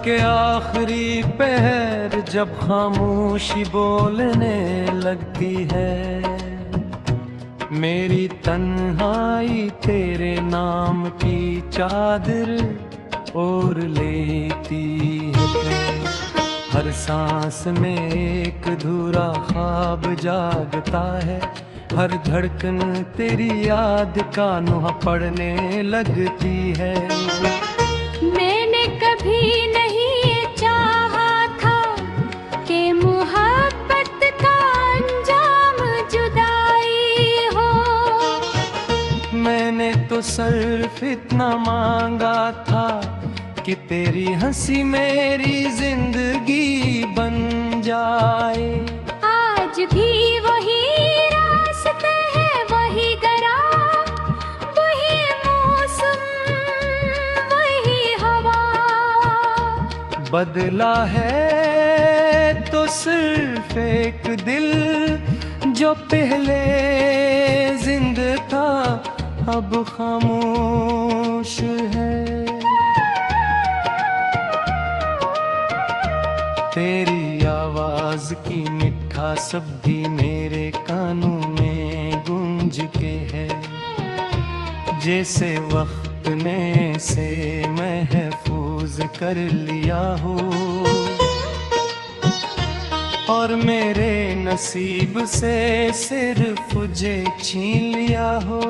के आखिरी पहर जब खामोशी बोलने लगती है, मेरी तन्हाई तेरे नाम की चादर ओढ़ लेती है। हर सांस में एक अधूरा ख्वाब जागता है, हर धड़कन तेरी याद का नुहा पड़ने लगती है। मैंने कभी नहीं चाहा था कि मोहब्बत का अंजाम जुदाई हो। मैंने तो सिर्फ इतना मांगा था कि तेरी हंसी मेरी जिंदगी बन जाए। आज भी वही रास्ते हैं, वही गरा, वही मौसम, वही हवा। बदला है तो सिर्फ एक दिल जो पहले जिंदा था अब खामोश है। तेरी आवाज की मिठास भी मेरे कानों में गूंज के है, जैसे वक्त ने से महफूज कर लिया हो और मेरे नसीब से सिर्फ तुझे छीन लिया हो।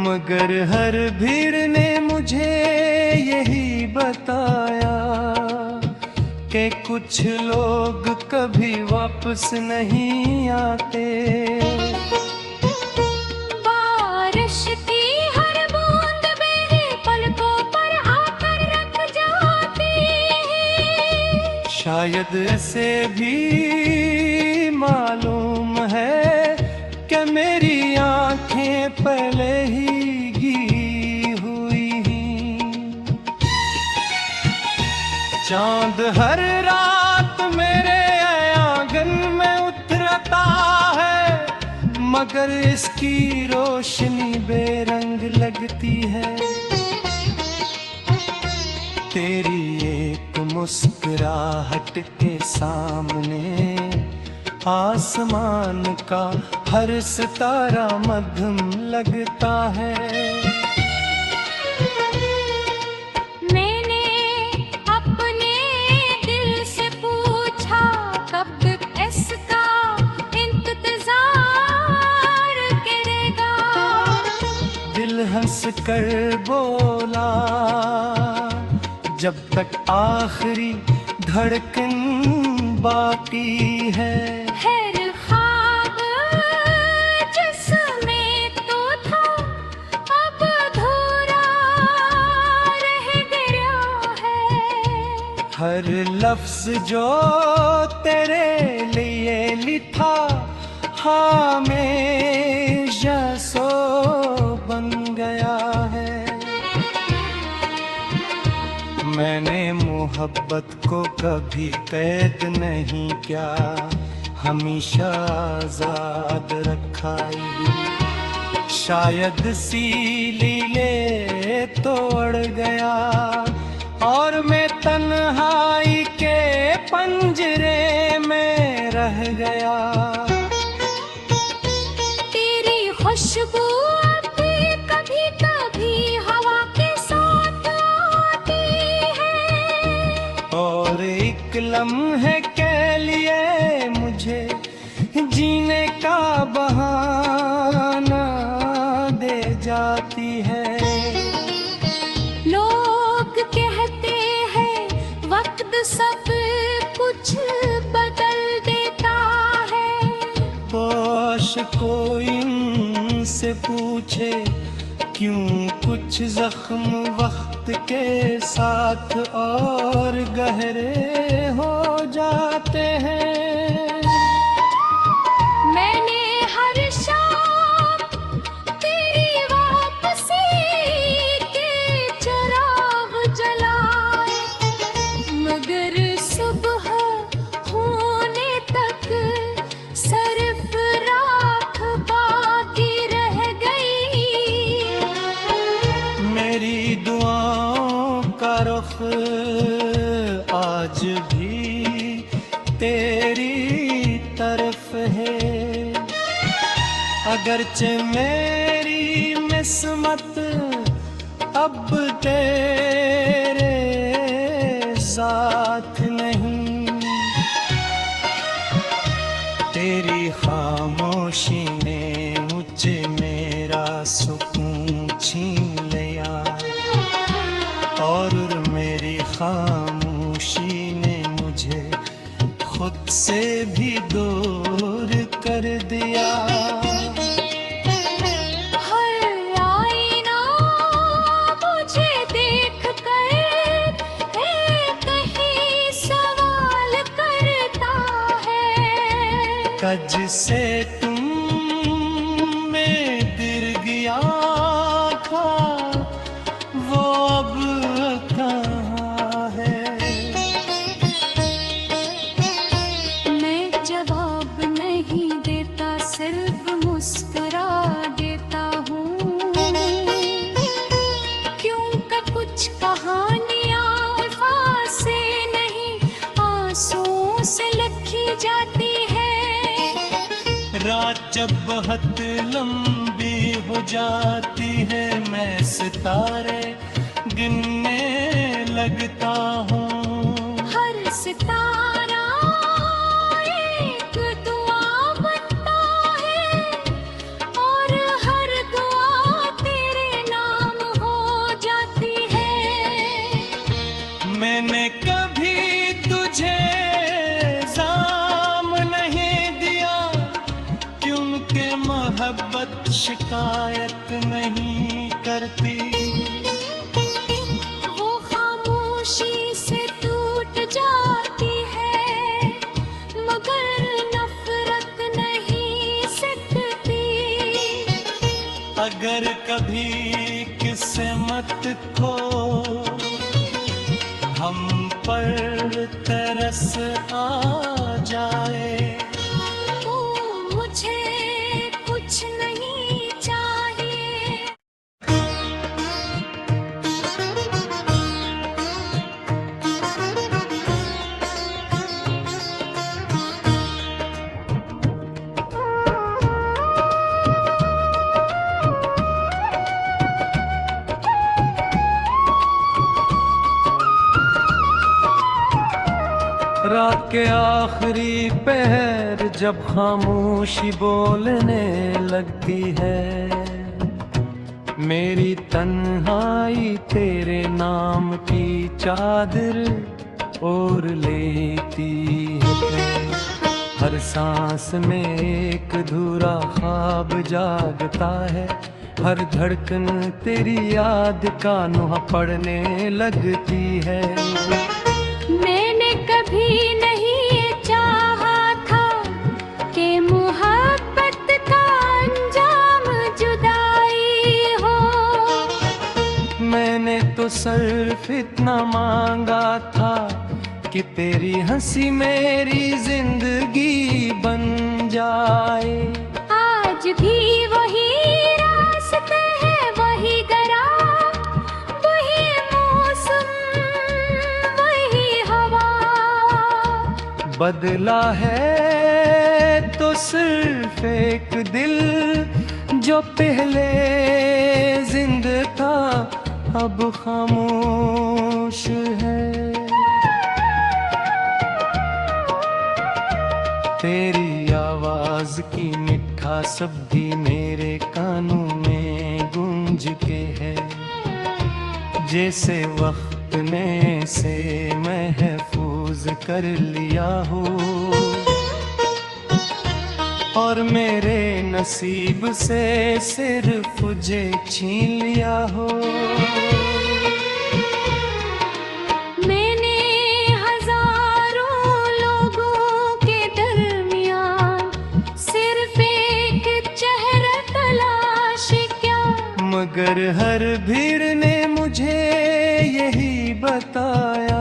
मगर हर भीड़ ने मुझे यही बताया कि कुछ लोग कभी वापस नहीं आते। बारिश की हर बूंद मेरे पलकों पर आकर रख जाती है। शायद इसे भी मालूम है कि मेरी आंखें पहले ही चांद हर रात मेरे आंगन में उतरता है, मगर इसकी रोशनी बेरंग लगती है। तेरी एक मुस्कुराहट के सामने आसमान का हर सितारा मध्यम लगता है। हंस कर बोला जब तक आखिरी धड़कन बाकी है। हर ख्वाब जिसमें तो था अब अधूरा रह गया है। हर लफ्ज जो तेरे लिए लिखा हमेशा सो बन गया है। मैंने मोहब्बत को कभी कैद नहीं किया, हमेशा आजाद रखा ही। शायद सीली ले तोड़ गया और मैं तन्हाई के पंजरे में रह गया। तेरी खुशबू कभी कभी हवा के साथ आती है और एक लम्हे के लिए मुझे जीने का बहाना दे जाती है। लोग कहते हैं वक्त सब कुछ बदल देता है। काश कोई इनसे पूछे क्यों कुछ जख्म वक्त के साथ और गहरे हो जाते हैं। मैंने हर शाम तेरी वापसी के चिराग जलाए, मगर सुबह अगरचे मेरी किस्मत अब तेरे साथ नहीं, तेरी खामोशी ने मुझे मेरा सुकून छीन लिया, और मेरी खामोशी ने मुझे खुद से भी दूर कर दिया। कज से तुम में दिल गया था, वो अब कहाँ है? मैं जवाब नहीं देता, सिर्फ मुस्कुरा देता हूँ, क्योंकि कुछ कहानियाँ वफा से नहीं, आंसुओं से लिखी जाती है। रात जब बहुत लंबी हो जाती है, मैं सितारे गिनने लगता हूँ। हर सितारा एक दुआ बनता है, और हर दुआ तेरे नाम हो जाती है। मैंने कभी तुझे मोहब्बत शिकायत नहीं करती, वो खामोशी से टूट जाती है, मगर नफरत नहीं सकती। अगर कभी किस्मत को हम पर तरस आ जाए, तो मुझे कुछ नहीं चाहिए। रात के आखिरी पहर जब खामोशी बोलने लगती है, मेरी तन्हाई तेरे नाम की चादर ओढ़ लेती है। हर सांस में एक अधूरा ख्वाब जागता है, हर धड़कन तेरी याद का नुहा पड़ने लगती है। मैंने कभी नहीं चाहा था कि मोहब्बत का अंजाम जुदाई हो। मैंने तो सिर्फ इतना मांगा था कि तेरी हंसी मेरी जिंदगी बन जाए। आज भी वही रास्ते हैं, वही दरा, वही मौसम, वही हवा। बदला है तो सिर्फ एक दिल जो पहले जिंदा था, अब खामोश है। तेरी आवाज की मिठास सब भी मेरे कानों में गूंज के है, जैसे वक्त ने से महफूज कर लिया हो, और मेरे नसीब से सिर्फ तुझे छीन लिया हो। मैंने हजारों लोगों के दरमियान सिर्फ एक चेहरा तलाश किया, मगर हर भीड़ ने मुझे यही बताया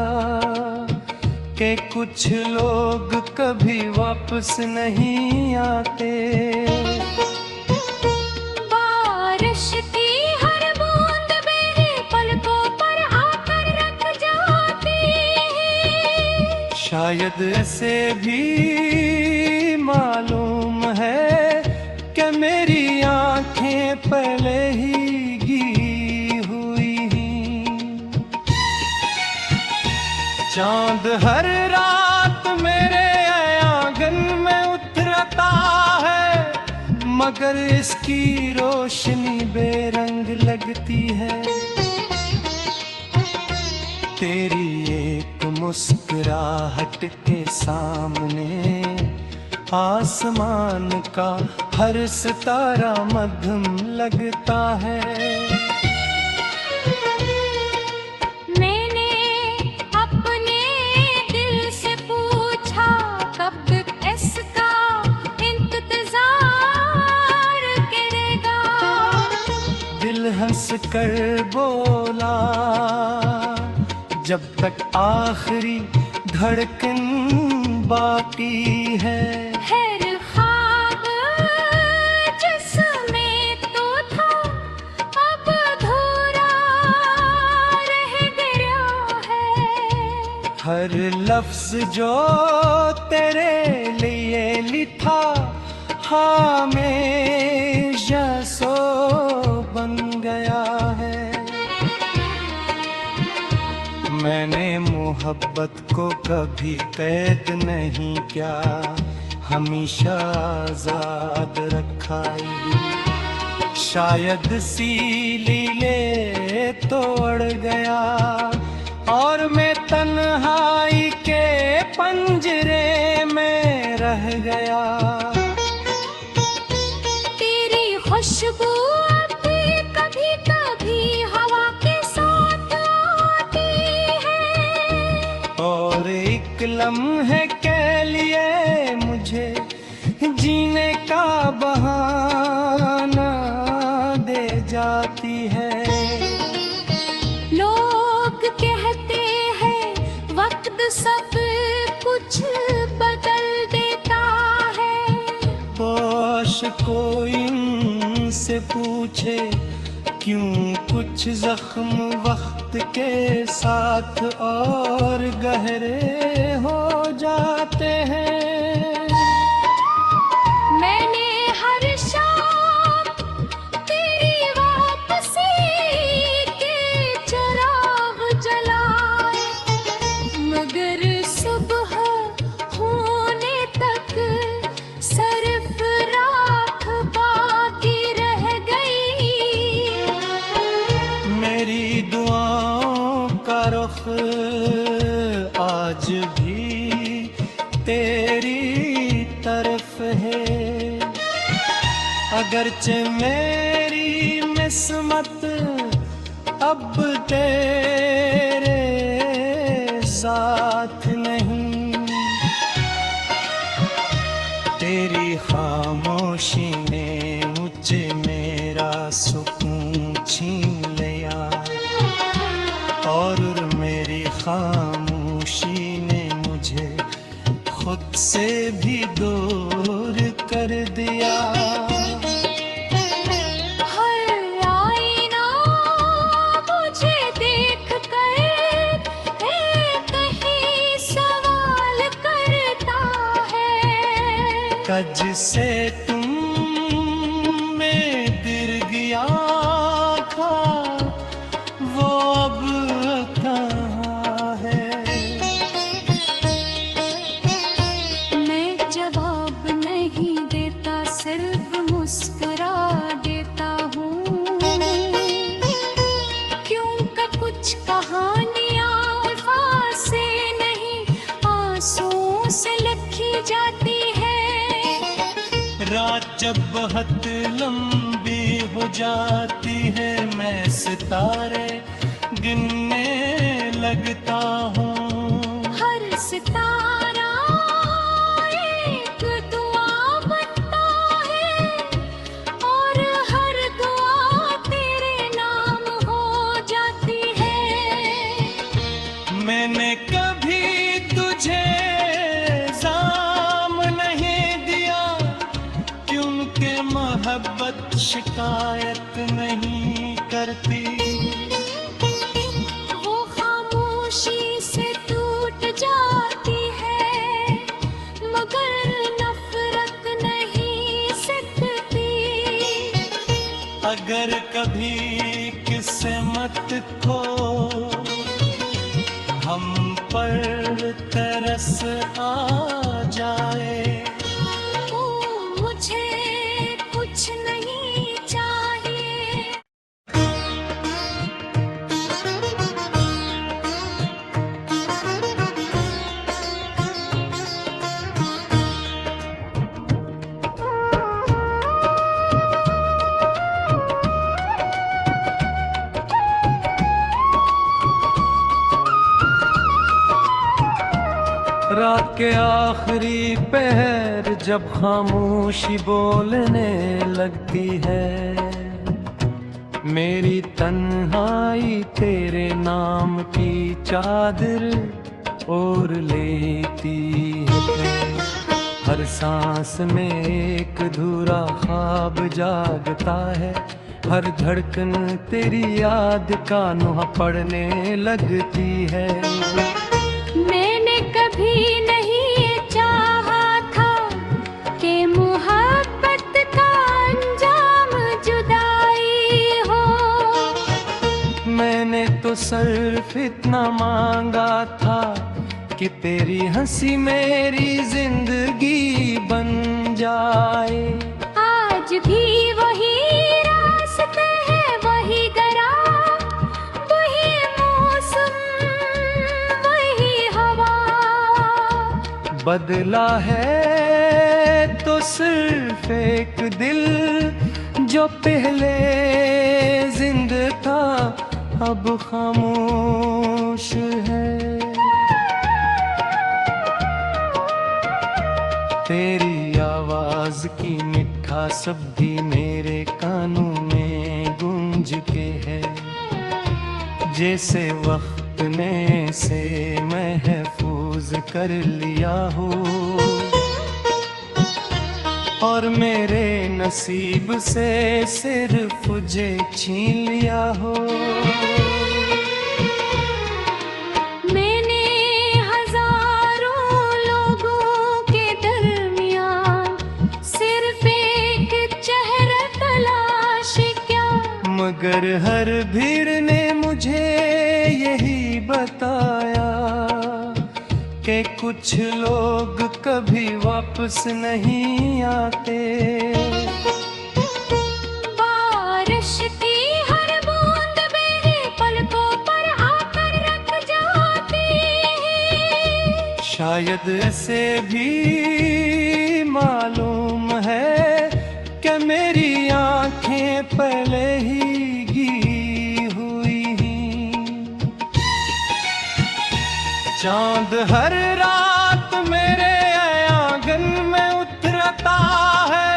कि कुछ लोग कभी वापस नहीं आते। बारिश की हर बूंद मेरे पलकों पर आकर रख जाती है। शायद ऐसे भी मालूम है कि मेरी पहले ही गी हुई। चांद हर रात मेरे आंगन में उतरता है, मगर इसकी रोशनी बेरंग लगती है। तेरी एक मुस्कुराहट के सामने आसमान का हर सितारा मध्यम लगता है। मैंने अपने दिल से पूछा कब इसका इंतजार करेगा। दिल हंस कर बोला, जब तक आखिरी धड़कन बाकी है। हर ख्वाब जिसमें तो था अब अधूरा रह गया है। हर लफ्ज जो तेरे लिए लिखा हमेशा सो बन गया है। मैंने मोहब्बत को कभी कैद नहीं किया, हमेशा आजाद रखा ही। शायद सीली ले तोड़ गया और मैं तन्हाई के पंजरे में रह गया। तेरी खुशबू कभी कभी हवा के साथ आती है, और एक लम्हे के लिए मुझे जीने का बहाना दे जाती है। लोग कहते हैं वक्त सब कुछ बदल देता है। काश कोई इनसे पूछे क्यों कुछ जख्म वक्त के साथ और गहरे हो जाते हैं। मैंने हर शाम तेरी वापसी के चिराग जलाए, मगर सुबह होने तक सिर्फ राख बाकी रह गई। मेरी दुआओं का रुख आज भी तेरी तरफ है। अगरचे मेरी किस्मत अब तेरे साथ नहीं। तेरी खामोशी ने मुझे मेरा सुकून छीन लिया, और मेरी खामोशी ने मुझे खुद से भी दूर कर दिया। हर आईना मुझे देख कर एक ही सवाल करता है, कज से तुम में गिर गया था वो अब कहाँ है। मैं जवाब नहीं देता, सिर्फ मुस्कुरा देता हूँ, क्योंकि कुछ कहानियाँ अल्फाज से नहीं आंसुओं से लिखी जाती है। रात जब बहुत लंबी हो जाती है, मैं सितारे गिनने लगता हूँ। हर सितारा एक दुआ बनता है, और हर दुआ तेरे नाम हो जाती है। मैंने कभी तुझे जाम नहीं दिया, क्योंकि मोहब्बत शिकायत नहीं करती। वो खामोशी से टूट जाती है, मगर कभी किस्मत को हम पर तरस आ जाए। ओ मुझे कुछ नहीं चाहिए। रात के आखिरी पहर जब खामोशी बोलने लगती है, मेरी तन्हाई तेरे नाम की चादर ओढ़ लेती है। हर सांस में एक अधूरा ख्वाब जागता है, हर धड़कन तेरी याद का नुहा पड़ने लगती है। मैंने कभी नहीं चाहा था कि मोहब्बत का अंजाम जुदाई हो। मैंने तो सिर्फ इतना मांगा था कि तेरी हंसी मेरी जिंदगी बन जाए। आज भी वही रास्ते हैं, वही गरा, वही मौसम, वही हवा। बदला है तो सिर्फ एक दिल जो पहले जिंदा था अब खामोश है। तेरी आवाज की मिठास सब भी मेरे कानों में गूंज के है, जैसे वक्त ने से महफूज कर लिया हो और मेरे नसीब से सिर्फ तुझे छीन लिया हो। मैंने हजारों लोगों के दरमियान सिर्फ एक चेहरा तलाश किया, मगर हर भीड़ ने मुझे यही बताया कि कुछ लोग कभी वापस नहीं आते। बारिश की हर बूंद मेरे पलकों पर आकर रख जाती है। शायद ऐसे भी मालूम है कि मेरी आंखें पहले ही गिरी हुई हैं। चांद हर रात मेरे आंगन में उतरता है,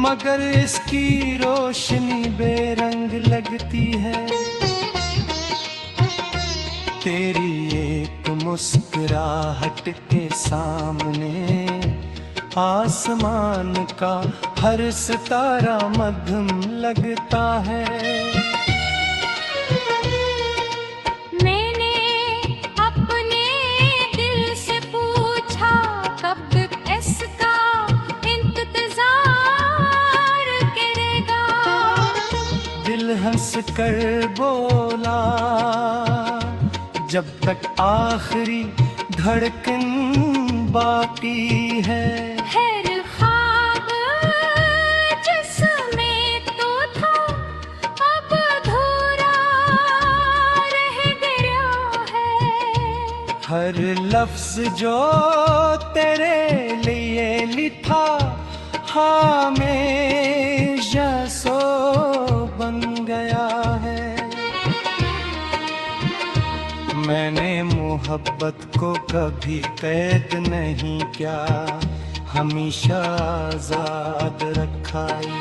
मगर इसकी रोशनी बेरंग लगती है। तेरी एक मुस्कुराहट के सामने आसमान का हर सितारा मध्यम लगता है। मैंने अपने दिल से पूछा कब इसका इंतजार करेगा। दिल हंस कर बोला, जब तक आखिरी धड़कन बाकी है। हर ख्वाब जिसमें तो था अब अधूरा रह गया है। हर लफ्ज जो तेरे लिए लिखा हमेशा सो बन गया है। मैंने मोहब्बत को कभी कैद नहीं किया, हमेशा आजाद रखा ही।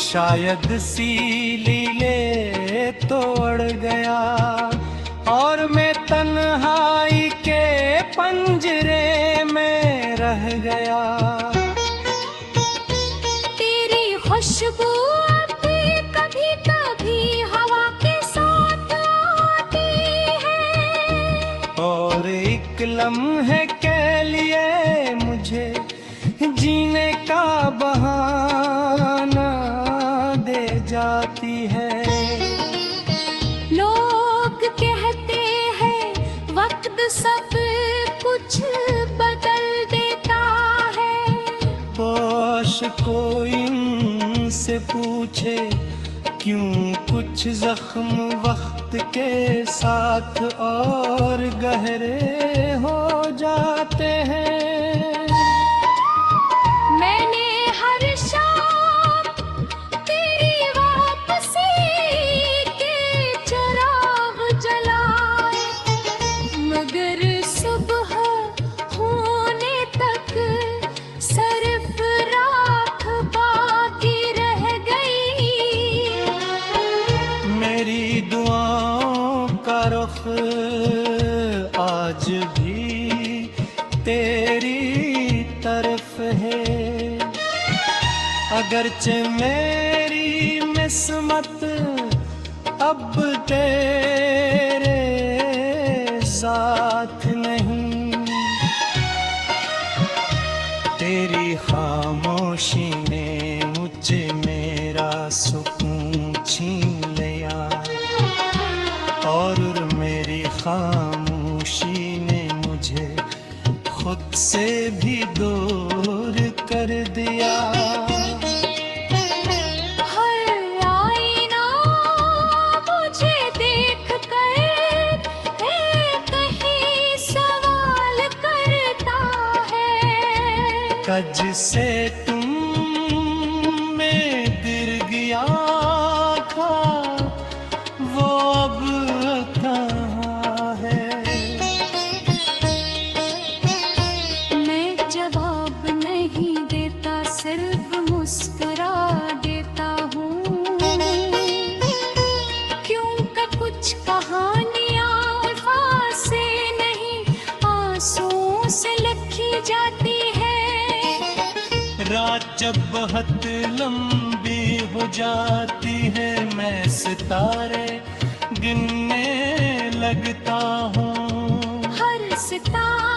शायद सीली ले तोड़ गया और मैं तन्हाई के पंजरे में रह गया। तेरी खुशबू अब भी कभी कभी हवा के साथ आती है। और एक लम्हे के लिए मुझे जीने का बहाना दे पूछे क्यों कुछ जख्म वक्त के साथ और गहरे हो जाते हैं। मैंने हर शाम तेरी वापसी के चिराग जलाए, मगर सुबह होने तक सिर्फ राख बाकी रह गई। मेरी दुआओं का रुख आज भी तेरी तरफ है, अगरचे मेरी किस्मत अब तेरे साथ नहीं। तेरी खामोशी ने मुझे मेरा सुकून छीन लिया, और मेरी खामोशी ने मुझे खुद से भी दूर कर दिया। हर आईना मुझे देख कर कहीं सवाल करता है, कज से तुम में गिर गया था वो अब कहाँ है। मैं जवाब नहीं देता, सिर्फ मुस्कुरा देता हूँ, क्योंकि कुछ कहानियाँ अल्फाज से नहीं आंसुओं से लिखी जाती है। रात जब बहुत लंबी हो जाती है, मैं सितारे गिनने लगता हूँ। हर सितारा